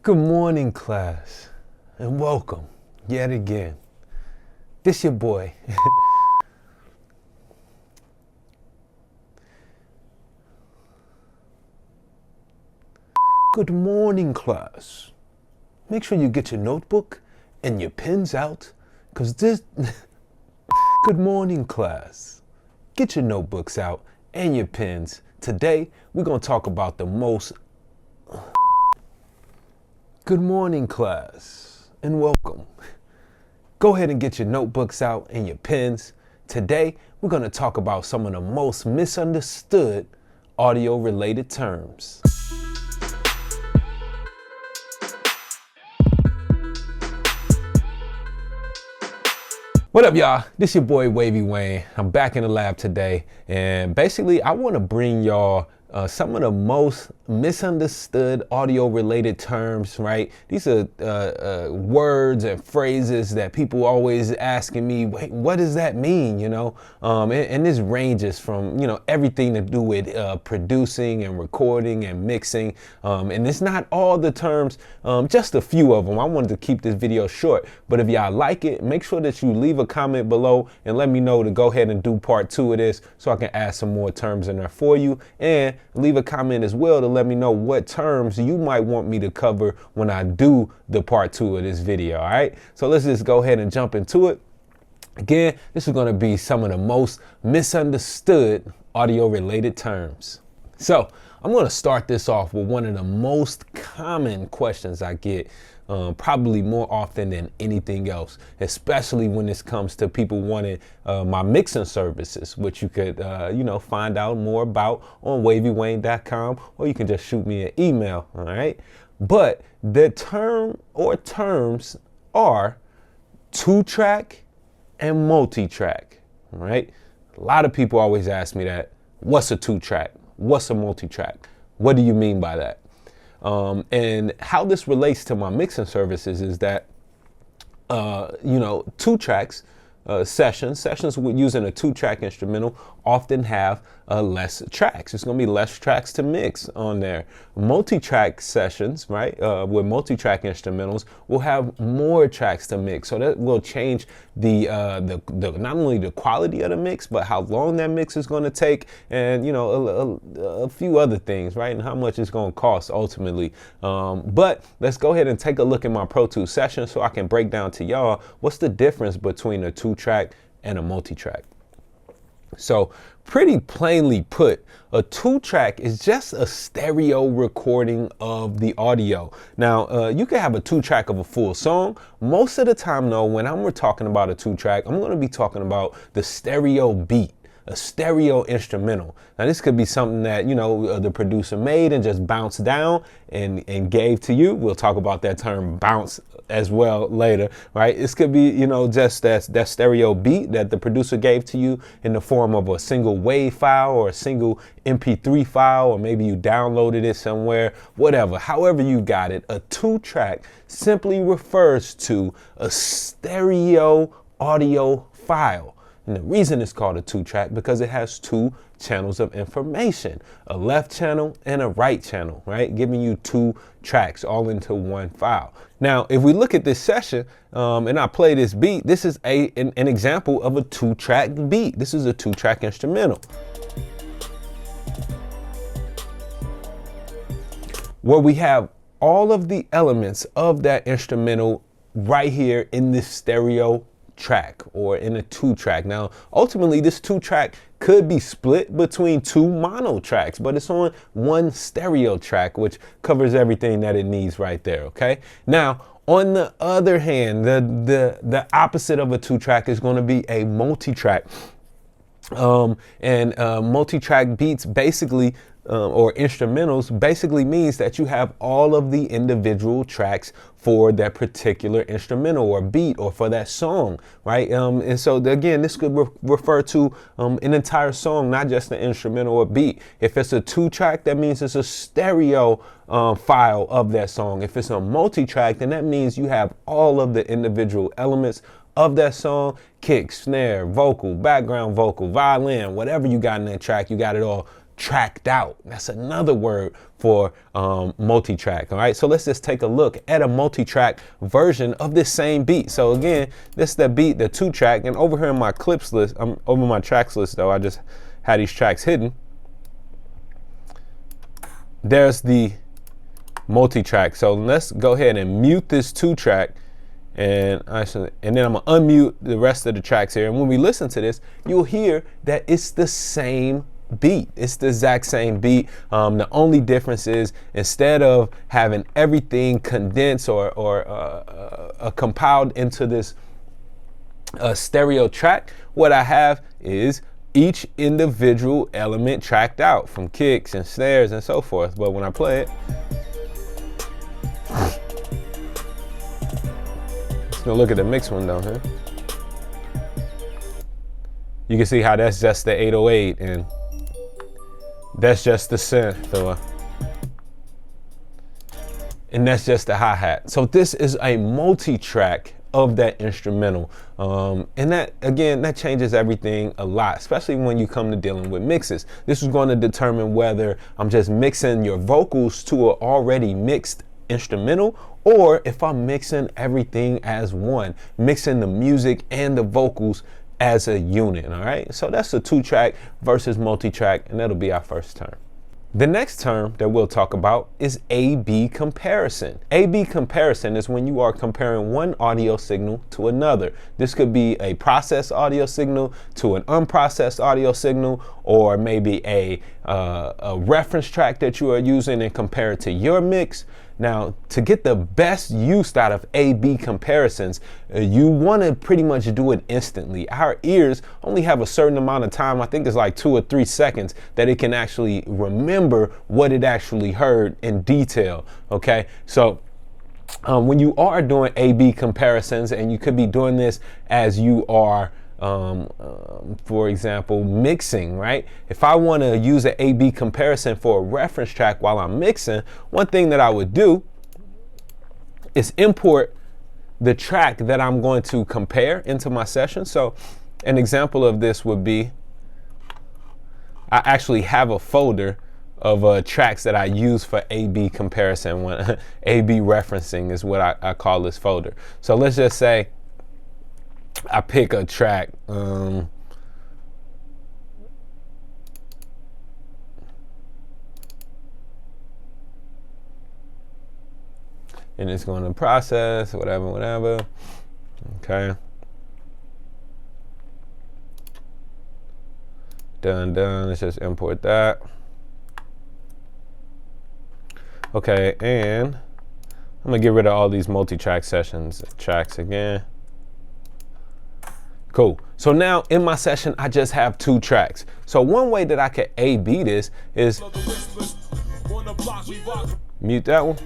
Good morning, class, and welcome yet again. This your boy. Good morning, class. Make sure you get your notebook and your pens out, because this... Good morning, class. Get your notebooks out and your pens. Today, we're going to talk about the most... Good morning, class, and welcome. Go ahead and get your notebooks out and your pens. Today, we're going to talk about some of the most misunderstood audio-related terms. What up, y'all? This your boy Wavy Wayne. I'm back in the lab today, and basically I want to bring y'all some of the most misunderstood audio-related terms, right? These are words and phrases that people always asking me, wait, what does that mean, you know? And this ranges from, you know, everything to do with producing and recording and mixing. And it's not all the terms, just a few of them. I wanted to keep this video short, but if y'all like it, make sure that you leave a comment below and let me know to go ahead and do part 2 of this so I can add some more terms in there for you. And leave a comment as well to let me know what terms you might want me to cover when I do the part 2 of this video. All right, so let's just go ahead and jump into it. Again, this is going to be some of the most misunderstood audio related terms. So I'm going to start this off with one of the most common questions I get, probably more often than anything else, especially when this comes to people wanting my mixing services, which you could, you know, find out more about on wavywayne.com, or you can just shoot me an email. All right. But the term or terms are 2-track and multi-track. All right. A lot of people always ask me that. What's a 2-track? What's a multi-track? What do you mean by that? And how this relates to my mixing services is that, you know, 2-tracks, sessions using a 2-track instrumental often have less tracks. It's going to be less tracks to mix on there. Multi-track sessions, right, with multi-track instrumentals will have more tracks to mix. So that will change the not only the quality of the mix, but how long that mix is going to take, and you know, a few other things, right, and how much it's going to cost ultimately. But let's go ahead and take a look at my Pro Tools session so I can break down to y'all what's the difference between a 2-track and a multi-track. So pretty plainly put, a 2-track is just a stereo recording of the audio. Now, you can have a 2-track of a full song. Most of the time, though, when we're talking about a 2-track, I'm going to be talking about the stereo beat, a stereo instrumental. Now, this could be something that, you know, the producer made and just bounced down and gave to you. We'll talk about that term bounce as well later, right? This could be, you know, just that stereo beat that the producer gave to you in the form of a single WAV file or a single MP3 file, or maybe you downloaded it somewhere, whatever. However you got it, a 2-track simply refers to a stereo audio file. And the reason it's called a 2-track because it has 2 channels of information, a left channel and a right channel, right? Giving you 2 tracks all into one file. Now, if we look at this session and I play this beat, this is an example of a 2-track beat. This is a 2-track instrumental, where we have all of the elements of that instrumental right here in this stereo track or in a 2-track. Now, ultimately, this 2-track could be split between 2 mono tracks, but it's on one stereo track, which covers everything that it needs right there. Okay. Now, on the other hand, the opposite of a 2-track is going to be a multi-track. Multi-track beats basically, or instrumentals, basically means that you have all of the individual tracks for that particular instrumental or beat or for that song, right? And so again, this could refer to an entire song, not just an instrumental or beat. If it's a 2-track, that means it's a stereo file of that song. If it's a multi-track, then that means you have all of the individual elements of that song: kick, snare, vocal, background vocal, violin, whatever you got in that track, you got it all tracked out. That's another word for multi-track. All right, so let's just take a look at a multi-track version of this same beat. So again, this is the beat, the 2-track, and over here in my clips list, over my tracks list though, I just had these tracks hidden. There's the multi-track. So let's go ahead and mute this 2-track, and then I'm gonna unmute the rest of the tracks here. And when we listen to this, you'll hear that it's the same beat. It's the exact same beat. The only difference is, instead of having everything condensed or compiled into this stereo track, what I have is each individual element tracked out, from kicks and snares and so forth. But when I play it, let's go look at the mix window here. You can see how that's just the 808 and that's just the synth, and that's just the hi-hat. So this is a multi-track of that instrumental, and that, again, that changes everything a lot, especially when you come to dealing with mixes. This is going to determine whether I'm just mixing your vocals to an already mixed instrumental, or if I'm mixing everything as one, mixing the music and the vocals as a unit. All right, so that's a 2-track versus multi-track, and that'll be our first term. The next term that we'll talk about is A/B comparison. A/B comparison is when you are comparing one audio signal to another. This could be a processed audio signal to an unprocessed audio signal, or maybe a reference track that you are using and compare it to your mix. Now, to get the best use out of A/B comparisons, you want to pretty much do it instantly. Our ears only have a certain amount of time, I think it's like 2 or 3 seconds, that it can actually remember what it actually heard in detail, okay? So when you are doing A/B comparisons, and you could be doing this as you are for example, mixing, right? If I want to use an A/B comparison for a reference track while I'm mixing, one thing that I would do is import the track that I'm going to compare into my session. So an example of this would be, I actually have a folder of tracks that I use for A/B comparison. When A/B referencing is what I call this folder. So let's just say I pick a track, and it's going to process, whatever. Okay. Done. Let's just import that. Okay, and I'm gonna get rid of all these multi-track sessions, tracks again. Cool. So now in my session, I just have 2 tracks. So one way that I could A/B this is mute that one.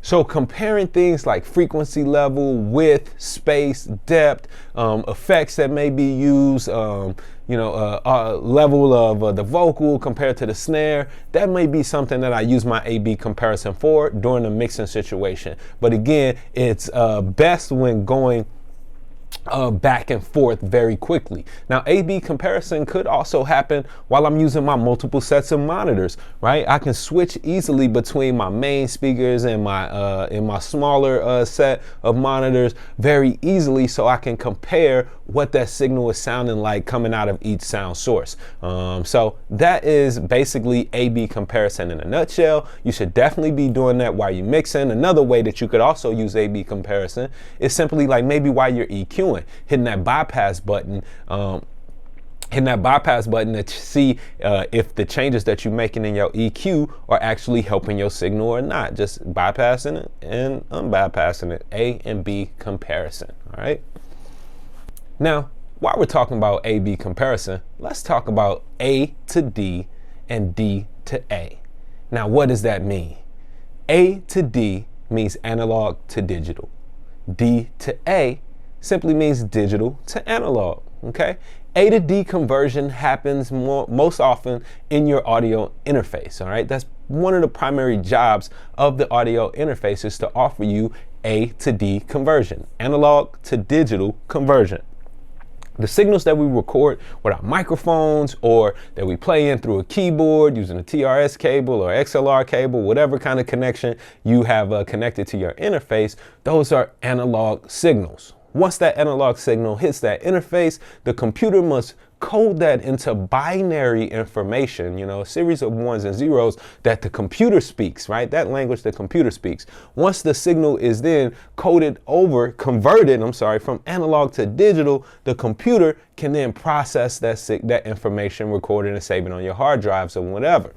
So comparing things like frequency level, width, space, depth, effects that may be used, level of the vocal compared to the snare, that may be something that I use my A/B comparison for during the mixing situation. But again, it's best when going back and forth very quickly. Now, A/B comparison could also happen while I'm using my multiple sets of monitors, right? I can switch easily between my main speakers and my smaller set of monitors very easily, so I can compare what that signal is sounding like coming out of each sound source. So that is basically A/B comparison in a nutshell. You should definitely be doing that while you're mixing. Another way that you could also use A/B comparison is simply like maybe while you're EQing, hitting that bypass button, to see if the changes that you're making in your EQ are actually helping your signal or not. Just bypassing it and unbypassing it. A and B comparison. All right. Now, while we're talking about A/B comparison, let's talk about A to D and D to A. Now, what does that mean? A to D means analog to digital. D to A simply means digital to analog, okay? A to D conversion happens most often in your audio interface, all right? That's one of the primary jobs of the audio interface, is to offer you A to D conversion, analog to digital conversion. The signals that we record with our microphones or that we play in through a keyboard using a TRS cable or XLR cable, whatever kind of connection you have connected to your interface, those are analog signals. Once that analog signal hits that interface, the computer must code that into binary information, you know, a series of ones and zeros that the computer speaks, right? That language the computer speaks. Once the signal is then converted from analog to digital, the computer can then process that information, record it and save it on your hard drives or whatever.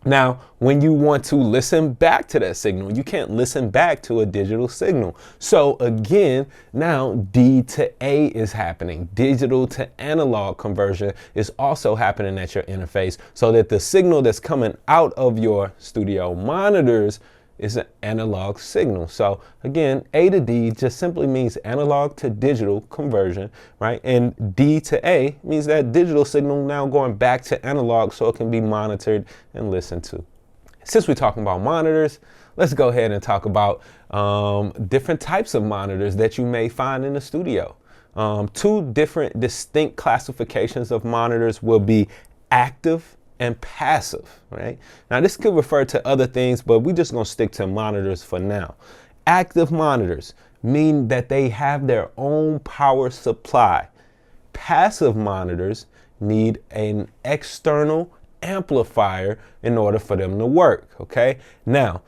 Now, when you want to listen back to that signal, you can't listen back to a digital signal. So again, now D to A is happening. Digital to analog conversion is also happening at your interface so that the signal that's coming out of your studio monitors is an analog signal. So again, A to D just simply means analog to digital conversion, right? And D to A means that digital signal now going back to analog so it can be monitored and listened to. Since we're talking about monitors, let's go ahead and talk about different types of monitors that you may find in the studio. Two different distinct classifications of monitors will be active and passive, right? Now this could refer to other things, but we're just gonna stick to monitors for now. Active monitors mean that they have their own power supply. Passive monitors need an external amplifier in order for them to work, okay? Now,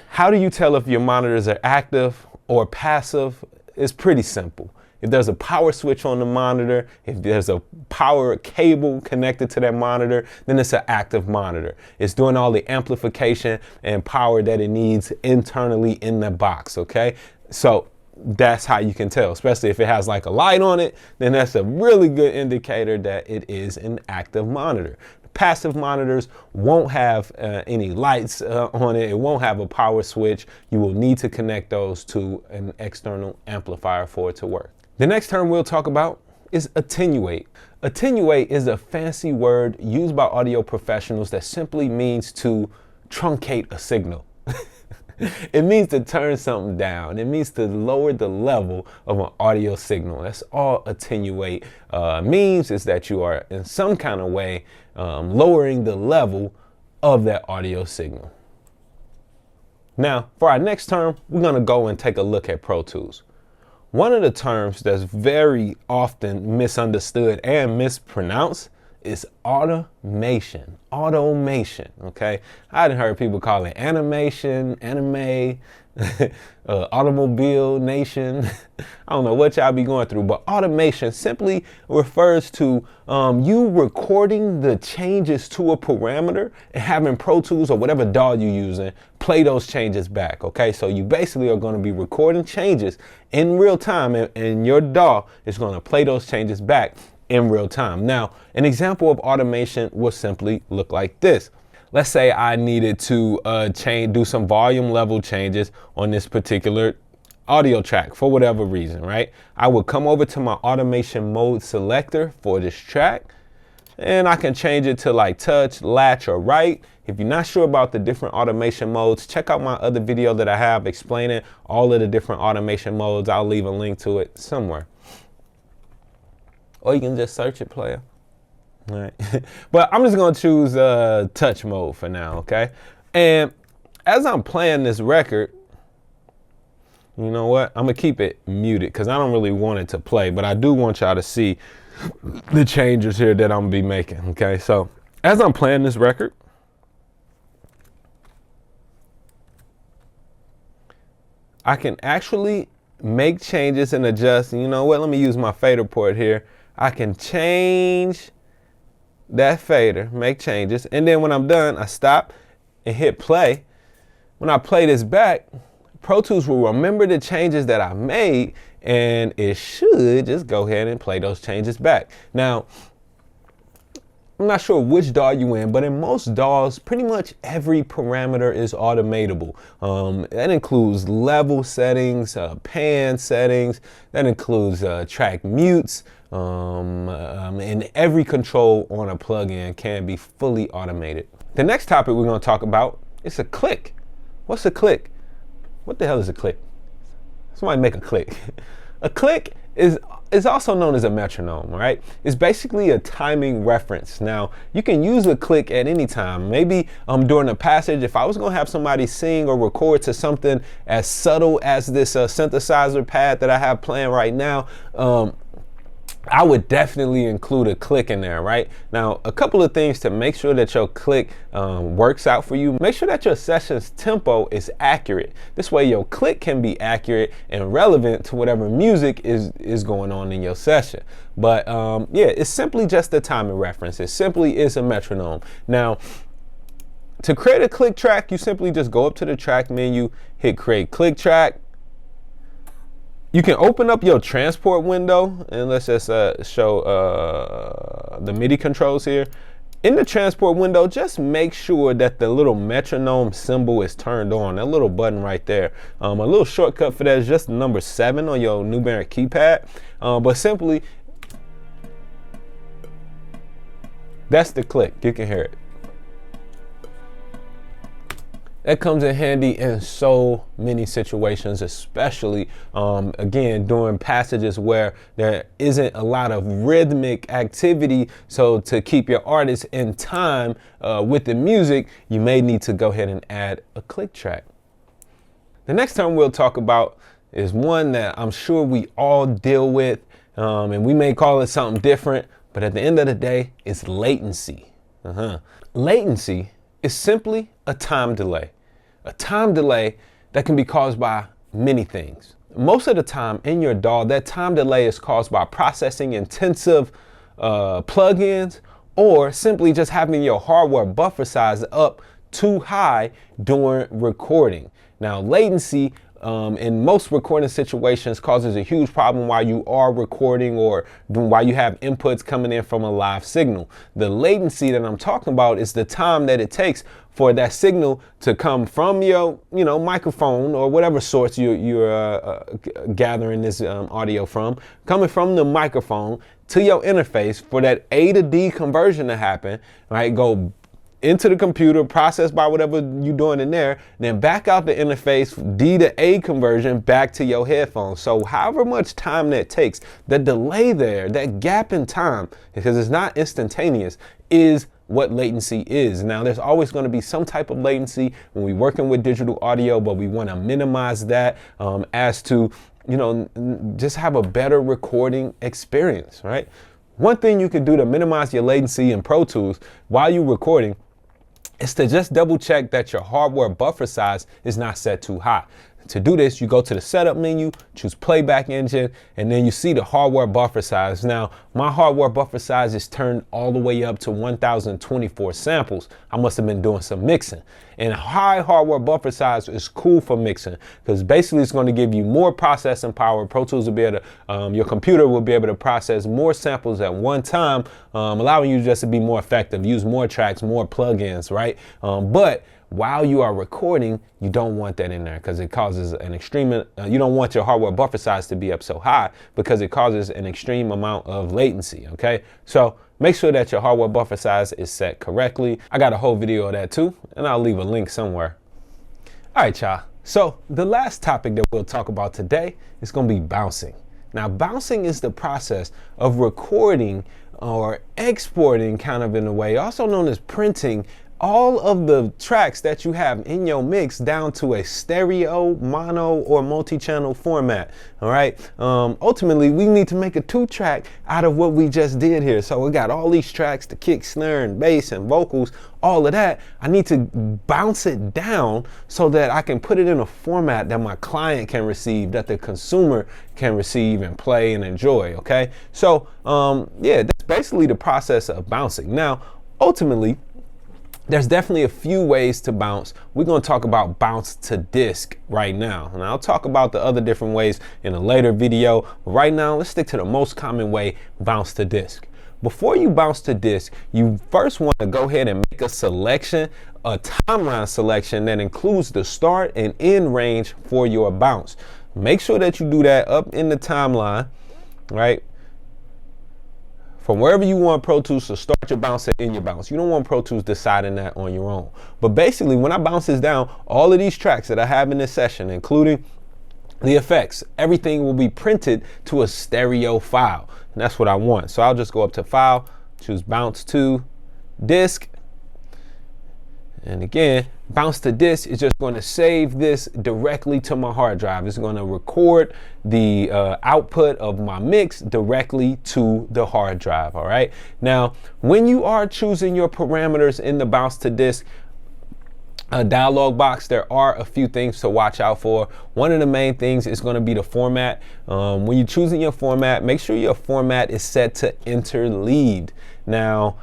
how do you tell if your monitors are active or passive? It's pretty simple. If there's a power switch on the monitor, if there's a power cable connected to that monitor, then it's an active monitor. It's doing all the amplification and power that it needs internally in the box, okay? So that's how you can tell, especially if it has like a light on it, then that's a really good indicator that it is an active monitor. Passive monitors won't have any lights on it. It won't have a power switch. You will need to connect those to an external amplifier for it to work. The next term we'll talk about is attenuate. Attenuate is a fancy word used by audio professionals that simply means to truncate a signal. It means to turn something down. It means to lower the level of an audio signal. That's all attenuate means, is that you are in some kind of way lowering the level of that audio signal. Now, for our next term, we're gonna go and take a look at Pro Tools. One of the terms that's very often misunderstood and mispronounced is automation. Automation, okay? I done heard people call it animation, anime, automobile nation. I don't know what y'all be going through, but automation simply refers to you recording the changes to a parameter and having Pro Tools or whatever DAW you're using play those changes back, okay? So you basically are gonna be recording changes in real time and your DAW is gonna play those changes back in real time. Now, an example of automation will simply look like this. Let's say I needed to do some volume level changes on this particular audio track for whatever reason, right? I would come over to my automation mode selector for this track, and I can change it to like touch, latch, or write. If you're not sure about the different automation modes, check out my other video that I have explaining all of the different automation modes. I'll leave a link to it somewhere. Or you can just search it, player. All right. But I'm just gonna choose touch mode for now, okay? And as I'm playing this record, you know what? I'm gonna keep it muted because I don't really want it to play, but I do want y'all to see the changes here that I'm gonna be making, okay? So as I'm playing this record, I can actually make changes and adjust. And you know what? Let me use my fader port here. I can change that fader, make changes, and then when I'm done, I stop and hit play. When I play this back, Pro Tools will remember the changes that I made, and it should just go ahead and play those changes back. Now, I'm not sure which DAW you in, but in most DAWs, pretty much every parameter is automatable. That includes level settings, pan settings, that includes track mutes, and every control on a plugin can be fully automated. The next topic we're going to talk about is a click. What's a click? what the hell is a click? Somebody make a click. A click is also known as a metronome, right? It's basically a timing reference. Now, you can use a click at any time. Maybe during a passage, if I was gonna have somebody sing or record to something as subtle as this synthesizer pad that I have playing right now, I would definitely include a click in there, right? Now, a couple of things to make sure that your click works out for you. Make sure that your session's tempo is accurate. This way your click can be accurate and relevant to whatever music is going on in your session. But yeah, it's simply just a timing reference. It simply is a metronome. Now, to create a click track, you simply just go up to the track menu, hit create click track. You can open up your transport window, and let's just show the MIDI controls here. In the transport window, just make sure that the little metronome symbol is turned on, that little button right there. A little shortcut for that is just number 7 on your numeric keypad. But simply, that's the click. You can hear it. That comes in handy in so many situations, especially, again, during passages where there isn't a lot of rhythmic activity. So to keep your artist in time with the music, you may need to go ahead and add a click track. The next term we'll talk about is one that I'm sure we all deal with, and we may call it something different, but at the end of the day, it's latency. Latency is simply a time delay. A time delay that can be caused by many things. Most of the time in your DAW, that time delay is caused by processing intensive plugins, or simply just having your hardware buffer size up too high during recording. Now, latency in most recording situations causes a huge problem while you are recording or while you have inputs coming in from a live signal. The latency that I'm talking about is the time that it takes for that signal to come from your microphone or whatever source you're gathering this audio from, coming from the microphone to your interface, for that A to D conversion to happen, right? Go into the computer, processed by whatever you're doing in there, then back out the interface, D to A conversion, back to your headphones. So however much time that takes, the delay there, that gap in time, because it's not instantaneous, is what latency is. Now, there's always going to be some type of latency when we're working with digital audio, but we want to minimize that as to, just have a better recording experience, right? One thing you can do to minimize your latency in Pro Tools while you're recording is to just double check that your hardware buffer size is not set too high. To do this, you go to the setup menu, choose playback engine, and then you see the hardware buffer size. Now, my hardware buffer size is turned all the way up to 1024 samples. I must have been doing some mixing. And high hardware buffer size is cool for mixing, because basically it's going to give you more processing power. Pro Tools will be able to, your computer will be able to process more samples at one time, allowing you just to be more effective, use more tracks, more plugins, right? But while you are recording, you don't want that in there, because it causes an extreme, you don't want your hardware buffer size to be up so high, because it causes an extreme amount of latency, okay? So make sure that your hardware buffer size is set correctly. I got a whole video of that too, and I'll leave a link somewhere. All right, y'all. So the last topic that we'll talk about today is gonna be bouncing. Now, bouncing is the process of recording or exporting, kind of in a way, also known as printing, all of the tracks that you have in your mix down to a stereo, mono, or multi-channel format. All right. Ultimately, we need to make a 2-track out of what we just did here. So we got all these tracks, the kick, snare, and bass, and vocals, all of that. I need to bounce it down so that I can put it in a format that my client can receive, that the consumer can receive and play and enjoy. Okay. So yeah, that's basically the process of bouncing. Now, ultimately, there's definitely a few ways to bounce. We're going to talk about bounce to disk right now. And I'll talk about the other different ways in a later video. But right now, let's stick to the most common way, bounce to disk. Before you bounce to disk, you first want to go ahead and make a selection, a timeline selection that includes the start and end range for your bounce. Make sure that you do that up in the timeline, right? from wherever you want Pro Tools to start your bounce in your bounce. You don't want Pro Tools deciding that on your own. But basically, when I bounce this down, all of these tracks that I have in this session, including the effects, everything will be printed to a stereo file. And that's what I want. So I'll just go up to File, choose Bounce to Disk. And again, bounce to disk is just going to save this directly to my hard drive. It's going to record the output of my mix directly to the hard drive. All right. Now, when you are choosing your parameters in the bounce to disk dialog box, there are a few things to watch out for. One of the main things is going to be the format. When you're choosing your format, make sure your format is set to interleaved. Now,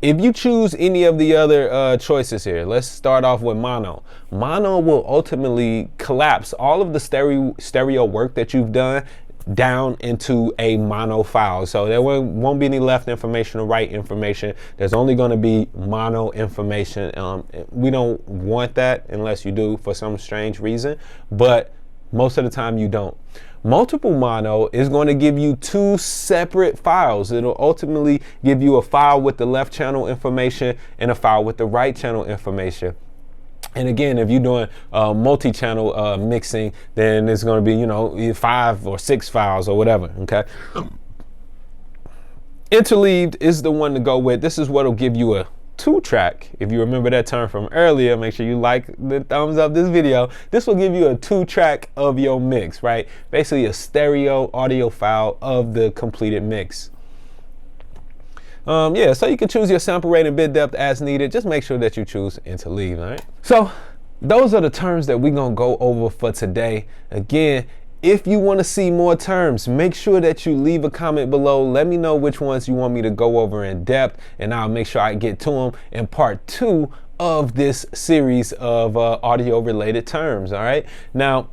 if you choose any of the other choices here, let's start off with mono. Mono will ultimately collapse all of the stereo work that you've done down into a mono file. So there won't be any left information or right information. There's only going to be mono information. We don't want that unless you do for some strange reason, but most of the time you don't. Multiple mono is going to give you two separate files. It'll ultimately give you a file with the left channel information and a file with the right channel information. And again, if you're doing multi-channel mixing, then it's going to be, you know, 5 or 6 files or whatever. Okay. Interleaved is the one to go with. This is what will give you a 2-track. If you remember that term from earlier, make sure you like the thumbs up this video. This will give you a 2-track of your mix, right? Basically a stereo audio file of the completed mix. Yeah, so you can choose your sample rate and bit depth as needed. Just make sure that you choose interleave, all right? So those are the terms that we're gonna go over for today. Again, if you want to see more terms, make sure that you leave a comment below. Let me know which ones you want me to go over in depth, and I'll make sure I get to them in part 2 of this series of audio related terms. All right. Now,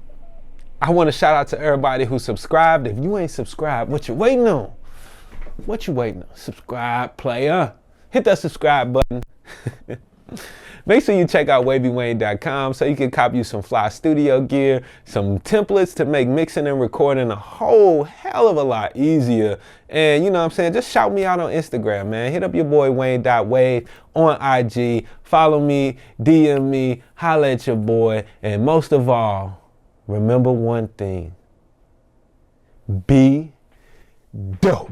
I want to shout out to everybody who subscribed. If you ain't subscribed, what you waiting on? What you waiting on? Subscribe, player. Hit that subscribe button. Make sure you check out Wayne.wav so you can copy you some fly studio gear, some templates to make mixing and recording a whole hell of a lot easier. And you know what I'm saying? Just shout me out on Instagram, man. Hit up your boy Wayne.wav on IG. Follow me, DM me, holla at your boy. And most of all, remember one thing. Be dope.